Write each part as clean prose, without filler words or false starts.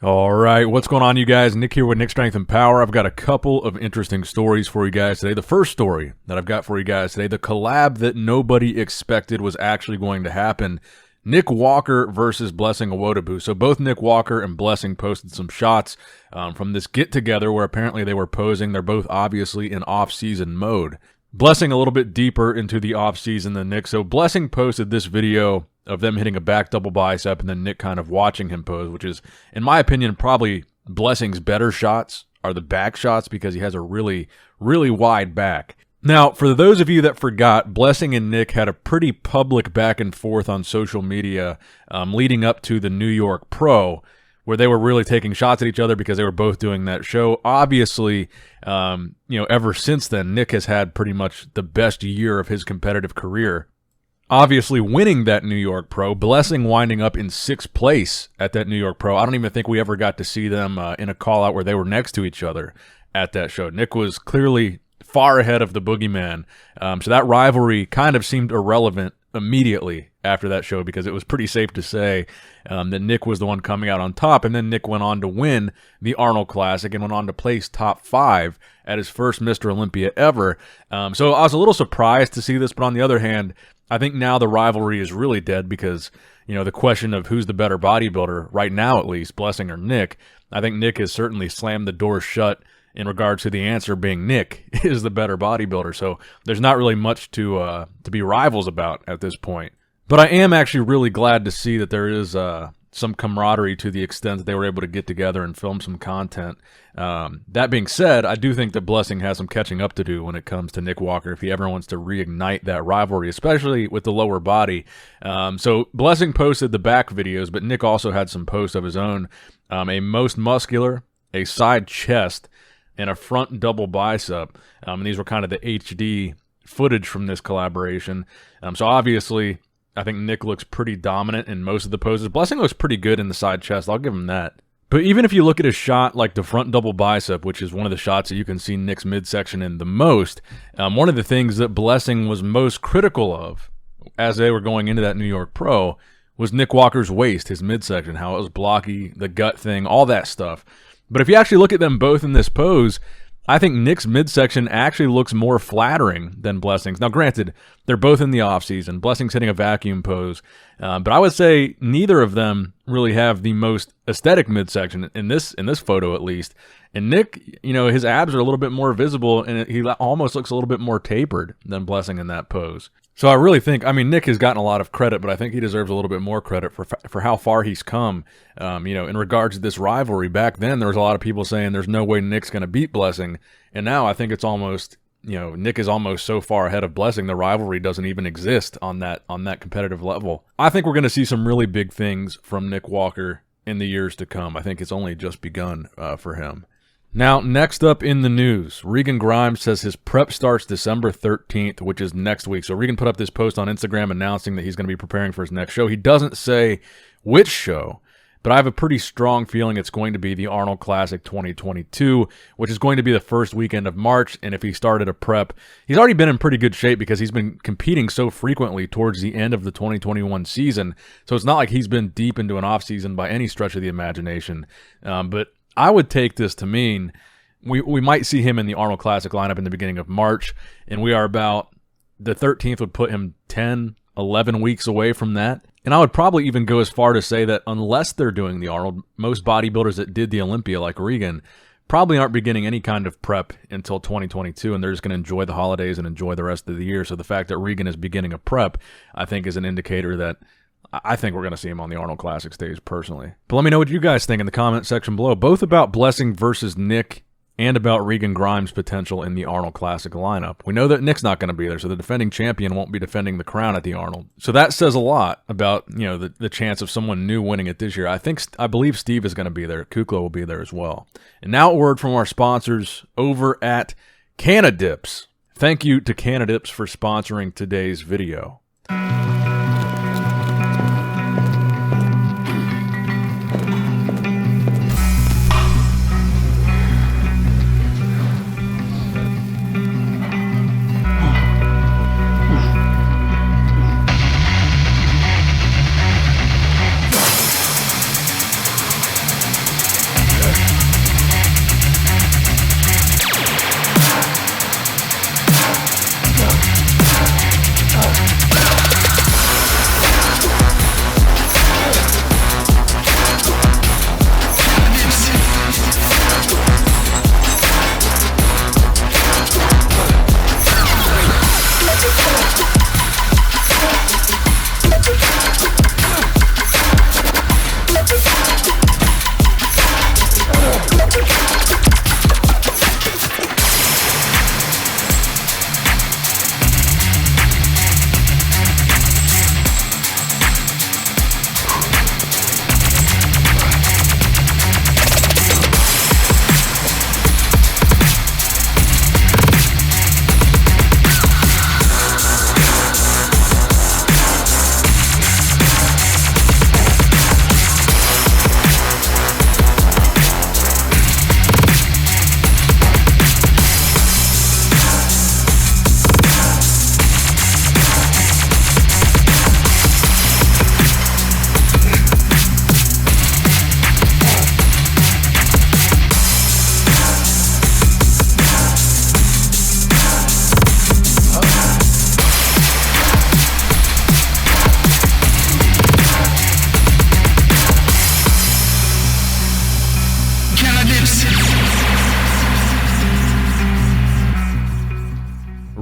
All right, what's going on, you guys? Nick here with Nick Strength and Power. I've got a couple of interesting stories for you guys today. The first story that I've got for you guys today, the collab that nobody expected was actually going to happen. Nick Walker versus Blessing Awodibu. So both Nick Walker and Blessing posted some shots from this get-together where apparently they were posing. They're both obviously in off-season mode. Blessing a little bit deeper into the off-season than Nick. So Blessing posted this video of them hitting a back double bicep and then Nick kind of watching him pose, which is, in my opinion, probably Blessing's better shots are the back shots because he has a really, really wide back. Now, for those of you that forgot, Blessing and Nick had a pretty public back and forth on social media leading up to the New York Pro, where they were really taking shots at each other because they were both doing that show. Obviously, ever since then, Nick has had pretty much the best year of his competitive career. Obviously winning that New York Pro, Blessing winding up in 6th place at that New York Pro. I don't even think we ever got to see them in a call-out where they were next to each other at that show. Nick was clearly far ahead of the boogeyman, so that rivalry kind of seemed irrelevant immediately after that show because it was pretty safe to say that Nick was the one coming out on top, and then Nick went on to win the Arnold Classic and went on to place top 5 at his first Mr. Olympia ever. So I was a little surprised to see this, but on the other hand, I think now the rivalry is really dead because, the question of who's the better bodybuilder, right now at least, Blessing or Nick, I think Nick has certainly slammed the door shut in regards to the answer being Nick is the better bodybuilder. So there's not really much to be rivals about at this point. But I am actually really glad to see that there is some camaraderie to the extent that they were able to get together and film some content. That being said, I do think that Blessing has some catching up to do when it comes to Nick Walker if he ever wants to reignite that rivalry, especially with the lower body. So Blessing posted the back videos, but Nick also had some posts of his own. A most muscular, a side chest, and a front double bicep. And these were kind of the HD footage from this collaboration. So obviously, I think Nick looks pretty dominant in most of the poses. Blessing looks pretty good in the side chest. I'll give him that. But even if you look at a shot like the front double bicep, which is one of the shots that you can see Nick's midsection in the most, one of the things that Blessing was most critical of as they were going into that New York Pro was Nick Walker's waist, his midsection, how it was blocky, the gut thing, all that stuff. But if you actually look at them both in this pose, I think Nick's midsection actually looks more flattering than Blessing's. Now, granted, they're both in the offseason. Blessing's hitting a vacuum pose. But I would say neither of them really have the most aesthetic midsection in this photo, at least. And Nick, his abs are a little bit more visible, and he almost looks a little bit more tapered than Blessing in that pose. So I really think, Nick has gotten a lot of credit, but I think he deserves a little bit more credit for how far he's come. In regards to this rivalry, back then there was a lot of people saying there's no way Nick's going to beat Blessing, and now I think it's almost, Nick is almost so far ahead of Blessing, the rivalry doesn't even exist on that competitive level. I think we're going to see some really big things from Nick Walker in the years to come. I think it's only just begun for him. Now, next up in the news, Regan Grimes says his prep starts December 13th, which is next week. So Regan put up this post on Instagram announcing that he's going to be preparing for his next show. He doesn't say which show, but I have a pretty strong feeling it's going to be the Arnold Classic 2022, which is going to be the first weekend of March. And if he started a prep, he's already been in pretty good shape because he's been competing so frequently towards the end of the 2021 season. So it's not like he's been deep into an off season by any stretch of the imagination. But I would take this to mean we might see him in the Arnold Classic lineup in the beginning of March, and we are about the 13th would put him 10, 11 weeks away from that. And I would probably even go as far to say that unless they're doing the Arnold, most bodybuilders that did the Olympia, like Regan, probably aren't beginning any kind of prep until 2022, and they're just going to enjoy the holidays and enjoy the rest of the year. So the fact that Regan is beginning a prep, I think, is an indicator that I think we're going to see him on the Arnold Classic stage personally. But let me know what you guys think in the comment section below, both about Blessing versus Nick and about Regan Grimes' potential in the Arnold Classic lineup. We know that Nick's not going to be there, so the defending champion won't be defending the crown at the Arnold. So that says a lot about, the chance of someone new winning it this year. I believe Steve is going to be there. Kukla will be there as well. And now a word from our sponsors over at Cannadips. Thank you to Cannadips for sponsoring today's video.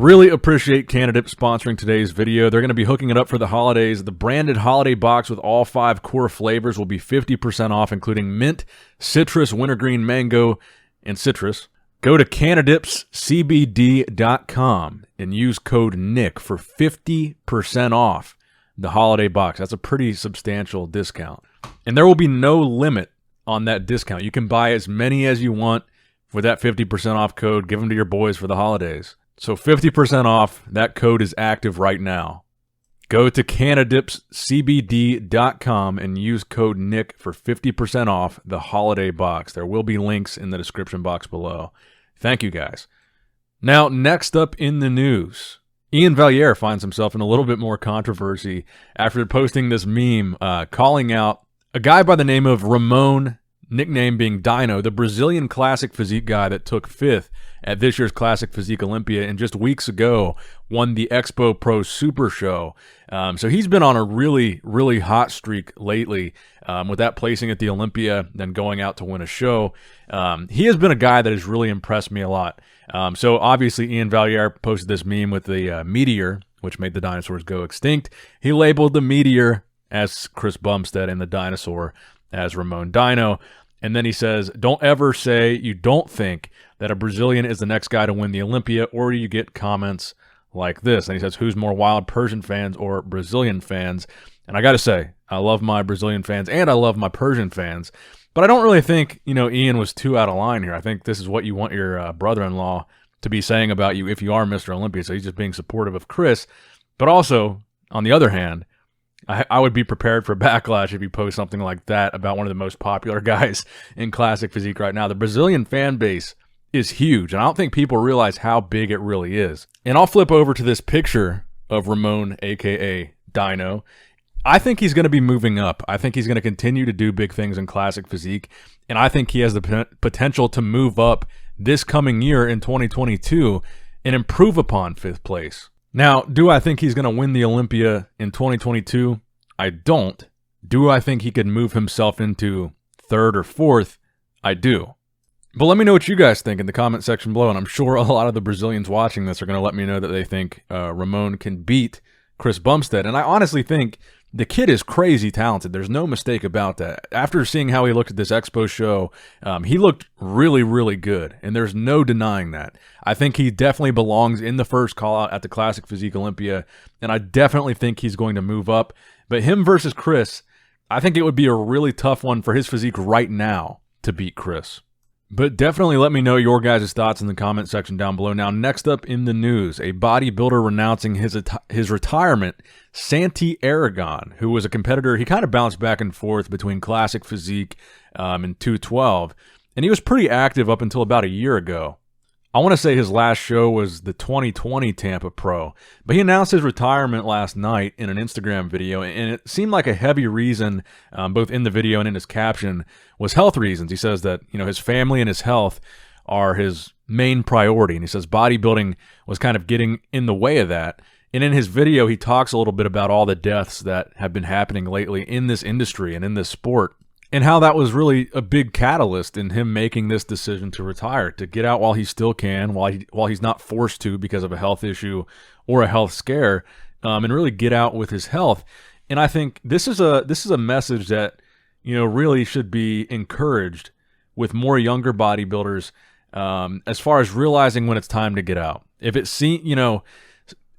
Really appreciate Cannadips sponsoring today's video. They're going to be hooking it up for the holidays. The branded holiday box with all 5 core flavors will be 50% off, including mint, citrus, wintergreen, mango, and citrus. Go to cannadipscbd.com and use code NICK for 50% off the holiday box. That's a pretty substantial discount. And there will be no limit on that discount. You can buy as many as you want with that 50% off code. Give them to your boys for the holidays. So 50% off, that code is active right now. Go to cannadipscbd.com and use code NICK for 50% off the holiday box. There will be links in the description box below. Thank you, guys. Now, next up in the news, Iain Valliere finds himself in a little bit more controversy after posting this meme calling out a guy by the name of Ramon, nickname being Dino, the Brazilian classic physique guy that took 5th at this year's Classic Physique Olympia and just weeks ago won the Expo Pro Super Show. So he's been on a really, really hot streak lately with that placing at the Olympia, then going out to win a show. He has been a guy that has really impressed me a lot. So obviously Iain Valliere posted this meme with the meteor, which made the dinosaurs go extinct. He labeled the meteor as Chris Bumstead and the dinosaur as RamonDino. And then he says, don't ever say you don't think that a Brazilian is the next guy to win the Olympia, or you get comments like this. And he says, who's more wild, Persian fans or Brazilian fans? And I got to say, I love my Brazilian fans and I love my Persian fans. But I don't really think, Iain was too out of line here. I think this is what you want your brother-in-law to be saying about you if you are Mr. Olympia. So he's just being supportive of Chris. But also, on the other hand, I would be prepared for backlash if you post something like that about one of the most popular guys in classic physique right now. The Brazilian fan base is huge, and I don't think people realize how big it really is. And I'll flip over to this picture of Ramon, a.k.a. Dino. I think he's going to be moving up. I think he's going to continue to do big things in classic physique, and I think he has the potential to move up this coming year in 2022 and improve upon 5th place. Now, do I think he's going to win the Olympia in 2022? I don't. Do I think he could move himself into 3rd or 4th? I do. But let me know what you guys think in the comment section below, and I'm sure a lot of the Brazilians watching this are going to let me know that they think Ramon can beat Chris Bumstead. And I honestly think the kid is crazy talented. There's no mistake about that. After seeing how he looked at this Expo show, he looked really, really good, and there's no denying that. I think he definitely belongs in the first call-out at the Classic Physique Olympia, and I definitely think he's going to move up. But him versus Chris, I think it would be a really tough one for his physique right now to beat Chris. But definitely let me know your guys' thoughts in the comment section down below. Now, next up in the news, a bodybuilder renouncing his retirement, Santi Aragon, who was a competitor. He kind of bounced back and forth between classic physique and 212, and he was pretty active up until about a year ago. I want to say his last show was the 2020 Tampa Pro, but he announced his retirement last night in an Instagram video, and it seemed like a heavy reason, both in the video and in his caption, was health reasons. He says that his family and his health are his main priority, and he says bodybuilding was kind of getting in the way of that. And in his video, he talks a little bit about all the deaths that have been happening lately in this industry and in this sport, and how that was really a big catalyst in him making this decision to retire, to get out while he still can, while he's not forced to because of a health issue or a health scare, and really get out with his health. And I think this is a message that really should be encouraged with more younger bodybuilders, as far as realizing when it's time to get out. If it seems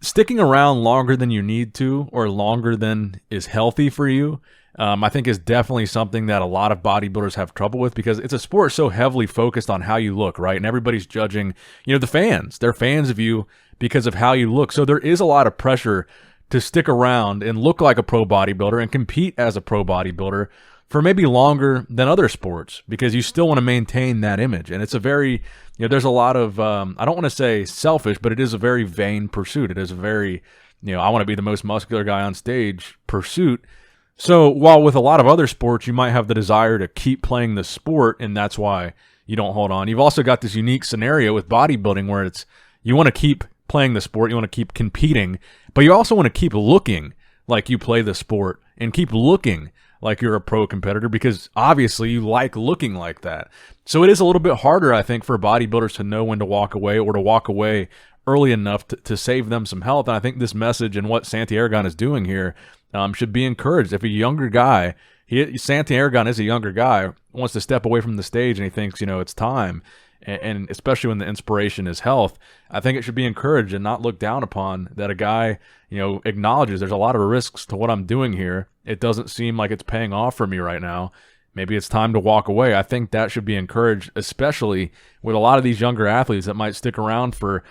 sticking around longer than you need to or longer than is healthy for you, I think is definitely something that a lot of bodybuilders have trouble with, because it's a sport so heavily focused on how you look, right? And everybody's judging, the fans. They're fans of you because of how you look. So there is a lot of pressure to stick around and look like a pro bodybuilder and compete as a pro bodybuilder for maybe longer than other sports, because you still want to maintain that image. And it's a very, there's a lot of, I don't want to say selfish, but it is a very vain pursuit. It is a very, I want to be the most muscular guy on stage pursuit. So while with a lot of other sports, you might have the desire to keep playing the sport, and that's why you don't hold on. You've also got this unique scenario with bodybuilding where you want to keep playing the sport, you want to keep competing, but you also want to keep looking like you play the sport and keep looking like you're a pro competitor, because obviously you like looking like that. So it is a little bit harder, I think, for bodybuilders to know when to walk away, or to walk away early enough to save them some health. And I think this message and what Santi Aragon is doing here should be encouraged. If a younger guy, Santi Aragon is a younger guy, wants to step away from the stage and he thinks, it's time, and especially when the inspiration is health, I think it should be encouraged and not looked down upon that a guy, acknowledges there's a lot of risks to what I'm doing here. It doesn't seem like it's paying off for me right now. Maybe it's time to walk away. I think that should be encouraged, especially with a lot of these younger athletes that might stick around for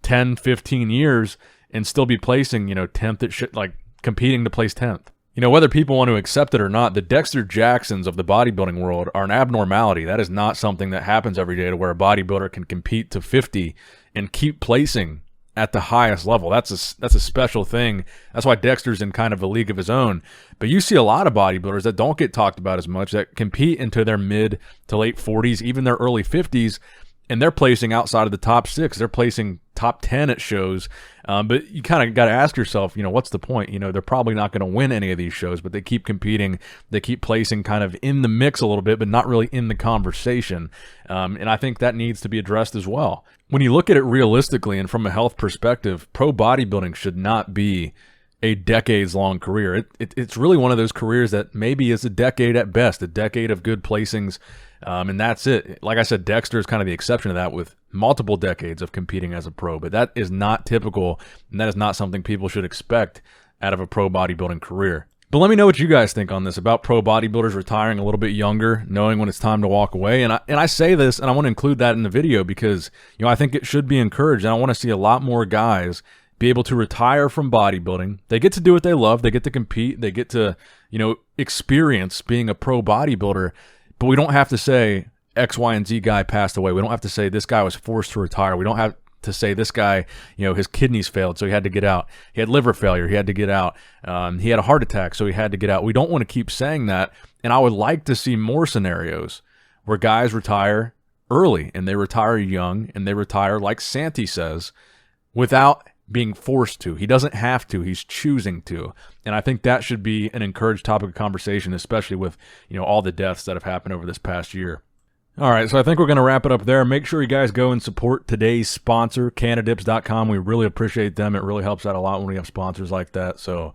10, 15 years and still be placing, 10th at shit, like competing to place 10th. Whether people want to accept it or not, the Dexter Jacksons of the bodybuilding world are an abnormality. That is not something that happens every day to where a bodybuilder can compete to 50 and keep placing at the highest level. That's a special thing. That's why Dexter's in kind of a league of his own. But you see a lot of bodybuilders that don't get talked about as much, that compete into their mid to late 40s, even their early 50s, and they're placing outside of the top 6. They're placing top 10 at shows. But you kind of got to ask yourself, what's the point? They're probably not going to win any of these shows, but they keep competing. They keep placing kind of in the mix a little bit, but not really in the conversation. And I think that needs to be addressed as well. When you look at it realistically and from a health perspective, pro bodybuilding should not be a decades-long career. It's really one of those careers that maybe is a decade at best, a decade of good placings, and that's it. Like I said, Dexter is kind of the exception to that with multiple decades of competing as a pro, but that is not typical, and that is not something people should expect out of a pro bodybuilding career. But let me know what you guys think on this, about pro bodybuilders retiring a little bit younger, knowing when it's time to walk away. And I say this, and I want to include that in the video because, I think it should be encouraged, and I want to see a lot more guys be able to retire from bodybuilding. They get to do what they love. They get to compete. They get to, experience being a pro bodybuilder. But we don't have to say X, Y, and Z guy passed away. We don't have to say this guy was forced to retire. We don't have to say this guy, his kidneys failed, so he had to get out. He had liver failure. He had to get out. He had a heart attack, so he had to get out. We don't want to keep saying that. And I would like to see more scenarios where guys retire early and they retire young and they retire, like Santi says, without being forced to. He doesn't have to. He's choosing to. And I think that should be an encouraged topic of conversation, especially with, all the deaths that have happened over this past year. All right, so I think we're going to wrap it up there. Make sure you guys go and support today's sponsor, Cannadips.com. We really appreciate them. It really helps out a lot when we have sponsors like that. So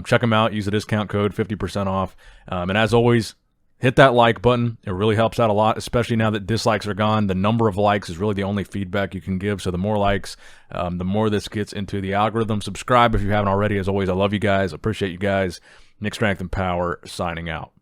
check them out. Use the discount code, 50% off. And as always, hit that like button. It really helps out a lot, especially now that dislikes are gone. The number of likes is really the only feedback you can give. So the more likes, the more this gets into the algorithm. Subscribe if you haven't already. As always, I love you guys. Appreciate you guys. Nick Strength and Power signing out.